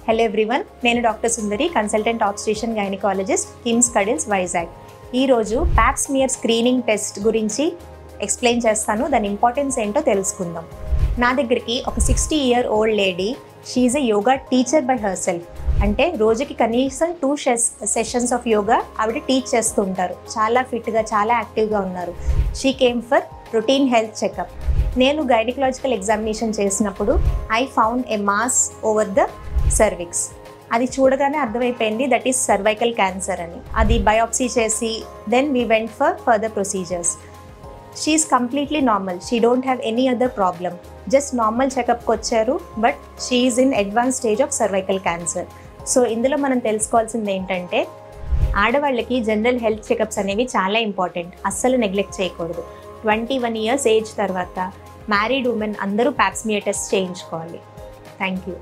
Hello everyone, నేను doctor Sundari, consultant obstetrician gynaecologist, KIMS Cuddles, Vizag. ఈరోజు pap smear screening test గురించి explain చేస్తాను. దాని ఇంపార్టెన్స్ ఏంటో తెలుసుకుందాం. నా దగ్గరికి ఒక 60-year-old lady, she's a yoga teacher by herself. అంటే రోజుకి కనీసం 2 సెషన్స్ ఆఫ్ యోగా ఆవిడ టీచ్ చేస్తూ ఉంటారు. చాలా ఫిట్గా, చాలా యాక్టివ్గా ఉన్నారు. She came for routine health checkup. నేను గైనకలాజికల్ ఎగ్జామినేషన్ చేసినప్పుడు I found a mass over the cervix. అది చూడగానే అర్థమైపోయింది దట్ ఈస్ సర్వైకల్ క్యాన్సర్ అని. అది బయోప్సీ చేసి then we went for further procedures. She is completely normal. She don't have any other problem. Just normal చెకప్కి వచ్చారు, but she is in advance stage of cervical cancer. So ఇందులో మనం తెలుసుకోవాల్సింది ఏంటంటే, ఆడవాళ్ళకి జనరల్ హెల్త్ చెకప్స్ అనేవి చాలా important. అస్సలు నెగ్లెక్ట్ చేయకూడదు. 21 years ఏజ్ తర్వాత మ్యారీడ్ ఉమెన్ అందరూ ప్యాప్ స్మియర్ టెస్ట్ చేయించుకోవాలి. Thank you.